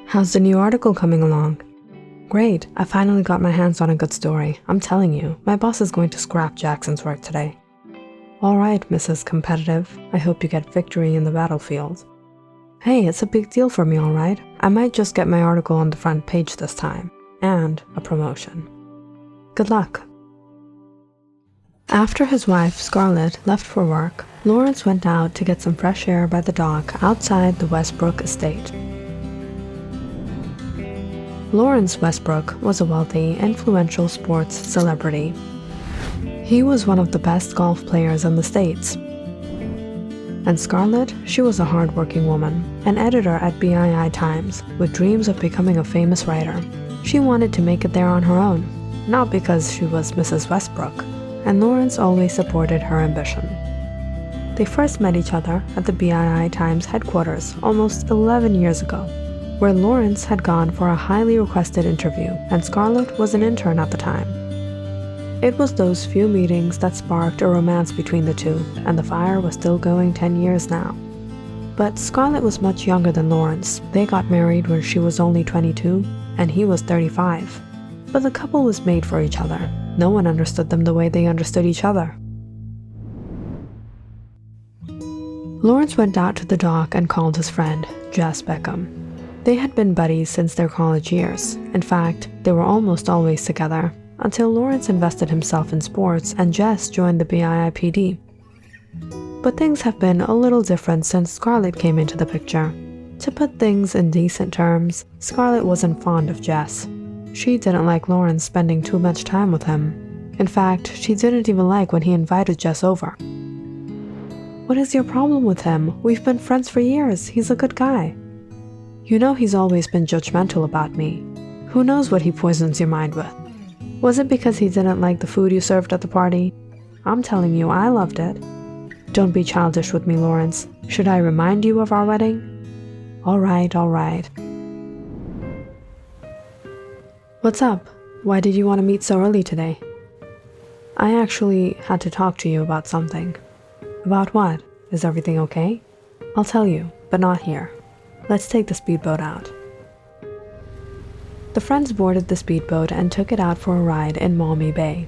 How's the new article coming along? Great, I finally got my hands on a good story. I'm telling you, my boss is going to scrap Jackson's work today. All right, Mrs. Competitive, I hope you get victory in the battlefield. Hey, it's a big deal for me, all right? I might just get my article on the front page this time, and a promotion. Good luck. After his wife, Scarlett, left for work, Lawrence went out to get some fresh air by the dock outside the Westbrook estate. Lawrence Westbrook was a wealthy, influential sports celebrity. He was one of the best golf players in the States. And Scarlett, she was a hard-working woman, an editor at BII Times, with dreams of becoming a famous writer. She wanted to make it there on her own, not because she was Mrs. Westbrook, and Lawrence always supported her ambition. They first met each other at the BII Times headquarters almost 11 years ago, where Lawrence had gone for a highly requested interview, and Scarlett was an intern at the time. It was those few meetings that sparked a romance between the two, and the fire was still going 10 years now. But Scarlett was much younger than Lawrence. They got married when she was only 22, and he was 35. But the couple was made for each other. No one understood them the way they understood each other. Lawrence went out to the dock and called his friend, Jess Beckham. They had been buddies since their college years. In fact, they were almost always together, until Lawrence invested himself in sports and Jess joined the BIIPD. But things have been a little different since Scarlett came into the picture. To put things in decent terms, Scarlett wasn't fond of Jess. She didn't like Lawrence spending too much time with him. In fact, she didn't even like when he invited Jess over. "What is your problem with him? We've been friends for years. He's a good guy." "You know he's always been judgmental about me. Who knows what he poisons your mind with? Was it because he didn't like the food you served at the party? I'm telling you, I loved it." "Don't be childish with me, Lawrence. Should I remind you of our wedding?" All right. "What's up? Why did you want to meet so early today?" "I actually had to talk to you about something." "About what? Is everything okay?" "I'll tell you, but not here. Let's take the speedboat out." The friends boarded the speedboat and took it out for a ride in Maumee Bay.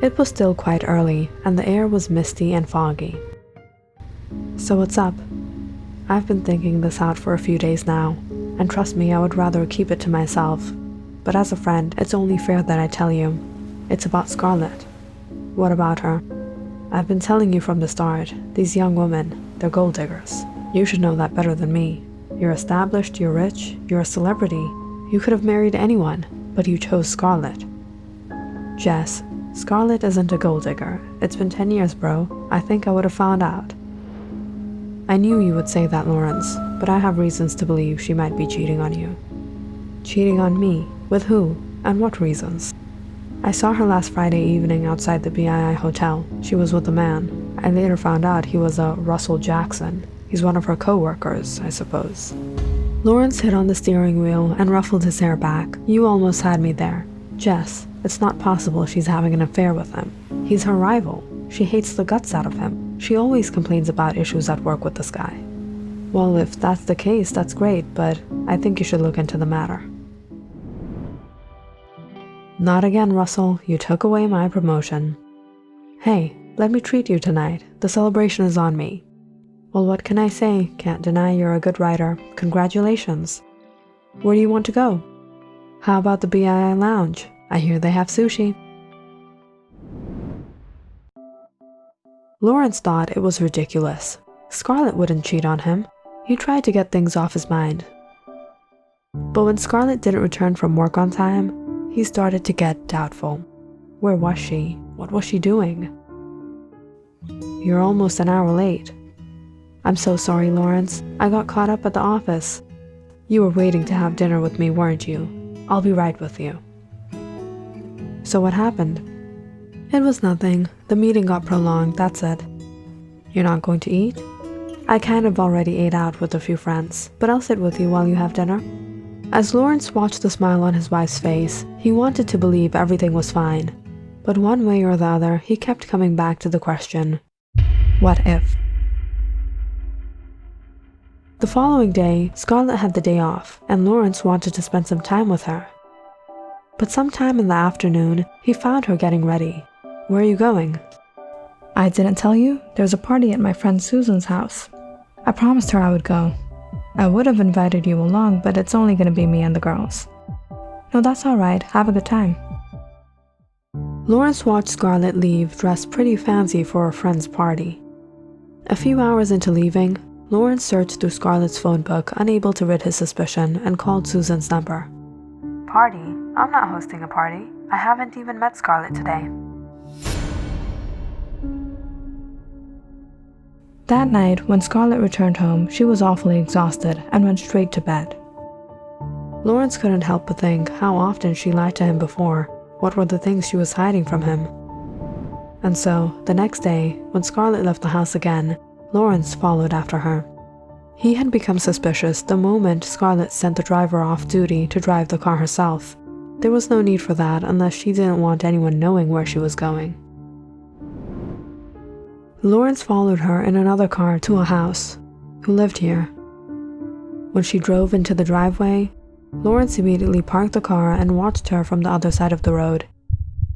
It was still quite early, and the air was misty and foggy. "So what's up?" "I've been thinking this out for a few days now, and trust me, I would rather keep it to myself. But as a friend, it's only fair that I tell you. It's about Scarlett." "What about her?" "I've been telling you from the start, these young women, they're gold diggers. You should know that better than me. You're established, you're rich, you're a celebrity. You could have married anyone, but you chose Scarlett." "Jess, Scarlett isn't a gold digger. It's been 10 years, bro. I think I would have found out." "I knew you would say that, Lawrence, but I have reasons to believe she might be cheating on you." "Cheating on me? With who? And what reasons?" "I saw her last Friday evening outside the BII hotel. She was with a man. I later found out he was a Russell Jackson. He's one of her co-workers, I suppose." Lawrence hit on the steering wheel and ruffled his hair back. "You almost had me there. Jess, it's not possible she's having an affair with him. He's her rival. She hates the guts out of him. She always complains about issues at work with this guy." "Well, if that's the case, that's great, but I think you should look into the matter." "Not again, Russell. You took away my promotion." "Hey, let me treat you tonight. The celebration is on me." "Well, what can I say? Can't deny you're a good writer. Congratulations." "Where do you want to go?" "How about the BII Lounge? I hear they have sushi." Lawrence thought it was ridiculous. Scarlett wouldn't cheat on him. He tried to get things off his mind. But when Scarlett didn't return from work on time, he started to get doubtful. Where was she? What was she doing? "You're almost an hour late." "I'm so sorry, Lawrence. I got caught up at the office." "You were waiting to have dinner with me, weren't you? I'll be right with you." "So what happened?" "It was nothing. The meeting got prolonged, that's it." "You're not going to eat?" "I kind of already ate out with a few friends, but I'll sit with you while you have dinner." As Lawrence watched the smile on his wife's face, he wanted to believe everything was fine. But one way or the other, he kept coming back to the question, what if? The following day, Scarlett had the day off, and Lawrence wanted to spend some time with her. But sometime in the afternoon, he found her getting ready. "Where are you going?" "I didn't tell you? There's a party at my friend Susan's house. I promised her I would go. I would have invited you along, but it's only gonna be me and the girls." "No, that's all right. Have a good time." Lawrence watched Scarlett leave, dressed pretty fancy for a friend's party. A few hours into leaving, Lawrence searched through Scarlett's phone book, unable to rid his suspicion, and called Susan's number. "Party? I'm not hosting a party. I haven't even met Scarlett today." That night, when Scarlett returned home, she was awfully exhausted and went straight to bed. Lawrence couldn't help but think how often she lied to him before. What were the things she was hiding from him? And so, the next day, when Scarlett left the house again, Lawrence followed after her. He had become suspicious the moment Scarlett sent the driver off duty to drive the car herself. There was no need for that unless she didn't want anyone knowing where she was going. Lawrence followed her in another car to a house. Who lived here? When she drove into the driveway, Lawrence immediately parked the car and watched her from the other side of the road,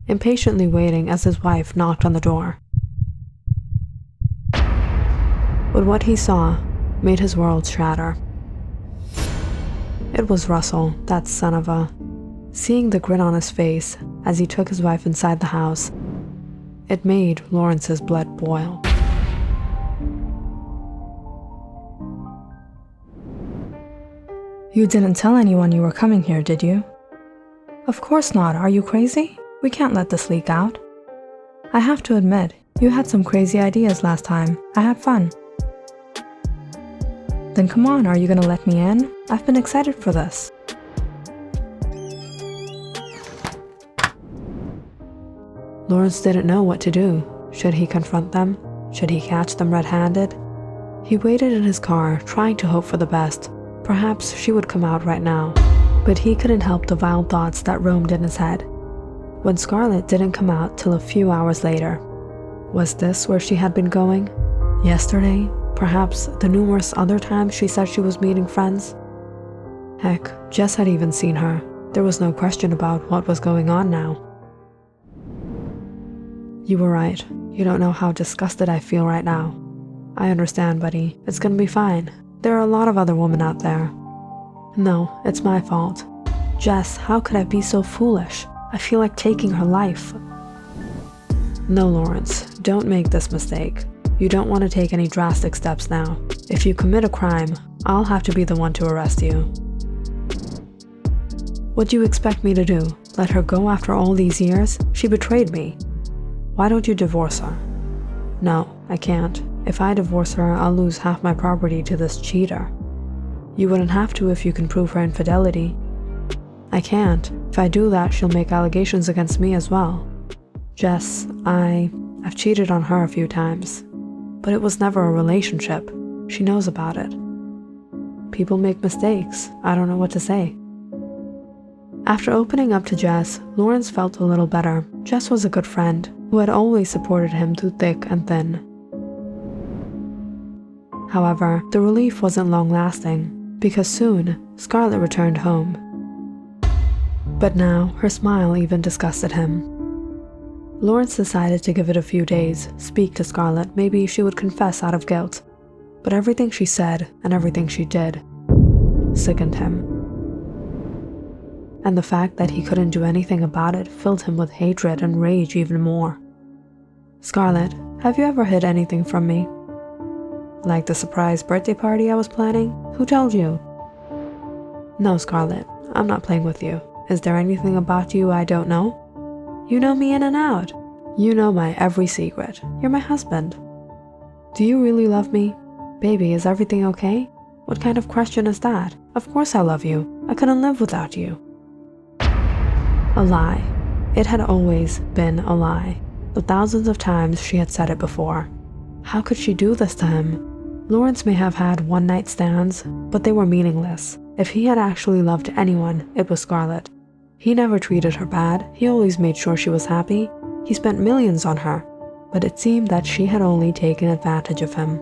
impatiently waiting as his wife knocked on the door. But what he saw made his world shatter. It was Russell, that son of a... Seeing the grin on his face as he took his wife inside the house, it made Lawrence's blood boil. "You didn't tell anyone you were coming here, did you?" "Of course not. Are you crazy? We can't let this leak out." "I have to admit, you had some crazy ideas last time. I had fun." "Then come on, are you gonna let me in? I've been excited for this." Lawrence didn't know what to do. Should he confront them? Should he catch them red-handed? He waited in his car, trying to hope for the best. Perhaps she would come out right now. But he couldn't help the wild thoughts that roamed in his head. When Scarlett didn't come out till a few hours later. Was this where she had been going? Yesterday? Perhaps the numerous other times she said she was meeting friends? Heck, Jess had even seen her. There was no question about what was going on now. "You were right. You don't know how disgusted I feel right now." "I understand, buddy. It's gonna be fine. There are a lot of other women out there." "No, it's my fault. Jess, how could I be so foolish? I feel like taking her life." "No, Lawrence, don't make this mistake. You don't want to take any drastic steps now. If you commit a crime, I'll have to be the one to arrest you." "What do you expect me to do? Let her go after all these years? She betrayed me. Why don't you divorce her?" "No, I can't. If I divorce her, I'll lose half my property to this cheater." "You wouldn't have to if you can prove her infidelity." "I can't. If I do that, she'll make allegations against me as well." "Jess, I've cheated on her a few times. But it was never a relationship. She knows about it." "People make mistakes. I don't know what to say." After opening up to Jess, Lawrence felt a little better. Jess was a good friend who had always supported him through thick and thin. However, the relief wasn't long-lasting, because soon Scarlett returned home. But now her smile even disgusted him. Lawrence decided to give it a few days, speak to Scarlett, maybe she would confess out of guilt. But everything she said and everything she did sickened him. And the fact that he couldn't do anything about it filled him with hatred and rage even more. "Scarlett, have you ever hid anything from me?" "Like the surprise birthday party I was planning? Who told you?" "No, Scarlett, I'm not playing with you. Is there anything about you I don't know?" "You know me in and out. You know my every secret. You're my husband." "Do you really love me? Baby, is everything okay? What kind of question is that? Of course I love you. I couldn't live without you." A lie. It had always been a lie. The thousands of times she had said it before. How could she do this to him? Lawrence may have had one-night stands, but they were meaningless. If he had actually loved anyone, it was Scarlett. He never treated her bad. He always made sure she was happy. He spent millions on her. But it seemed that she had only taken advantage of him.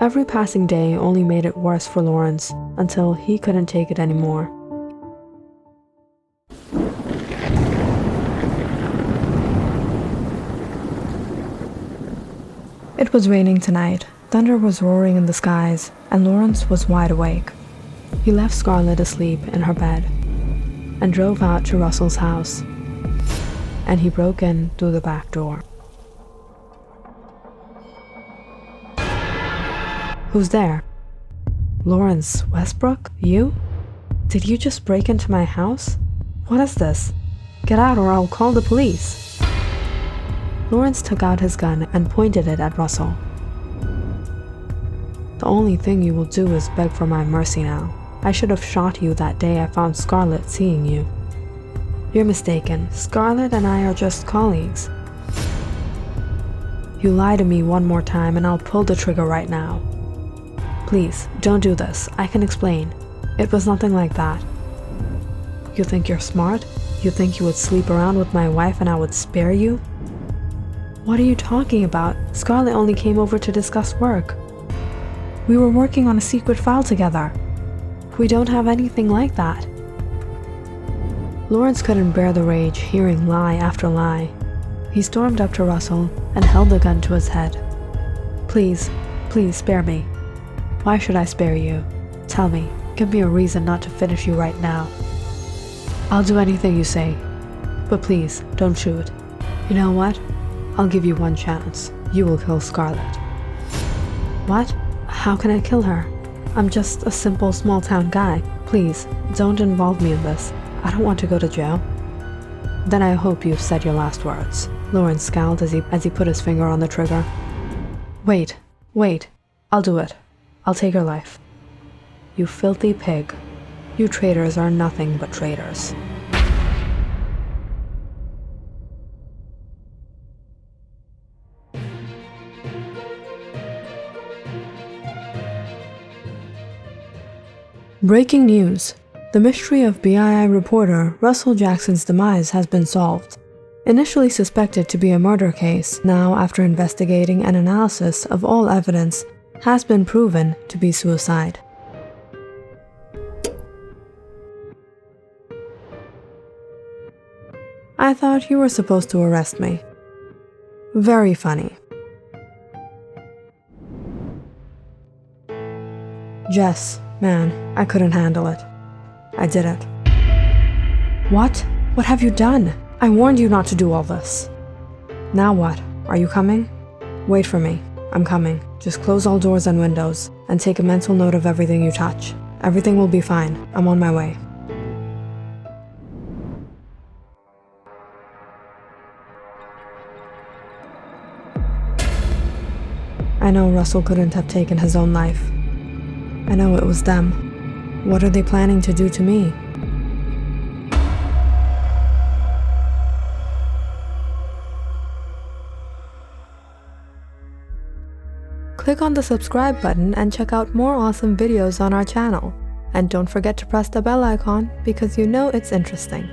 Every passing day only made it worse for Lawrence until he couldn't take it anymore. It was raining tonight, thunder was roaring in the skies, and Lawrence was wide awake. He left Scarlett asleep in her bed and drove out to Russell's house, and he broke in through the back door. Who's there? Lawrence Westbrook? You? Did you just break into my house? What is this? Get out or I'll call the police. Lawrence took out his gun and pointed it at Russell. The only thing you will do is beg for my mercy now. I should have shot you that day I found Scarlett seeing you. You're mistaken. Scarlett and I are just colleagues. You lie to me one more time and I'll pull the trigger right now. Please, don't do this. I can explain. It was nothing like that. You think you're smart? You think you would sleep around with my wife and I would spare you? What are you talking about? Scarlett only came over to discuss work. We were working on a secret file together. We don't have anything like that. Lawrence couldn't bear the rage hearing lie after lie. He stormed up to Russell and held the gun to his head. Please, please spare me. Why should I spare you? Tell me, give me a reason not to finish you right now. I'll do anything you say, but please, don't shoot. You know what? I'll give you one chance. You will kill Scarlett. What? How can I kill her? I'm just a simple small-town guy. Please, don't involve me in this. I don't want to go to jail. Then I hope you've said your last words. Lawrence scowled as he put his finger on the trigger. Wait. I'll do it. I'll take her life. You filthy pig. You traitors are nothing but traitors. Breaking news. The mystery of BII reporter Russell Jackson's demise has been solved. Initially suspected to be a murder case, now after investigating and analysis of all evidence, has been proven to be suicide. I thought you were supposed to arrest me. Very funny. Jess, man, I couldn't handle it. I did it. What? What have you done? I warned you not to do all this. Now what? Are you coming? Wait for me. I'm coming. Just close all doors and windows, and take a mental note of everything you touch. Everything will be fine. I'm on my way. I know Russell couldn't have taken his own life. I know it was them. What are they planning to do to me? Click on the subscribe button and check out more awesome videos on our channel. And don't forget to press the bell icon because you know it's interesting.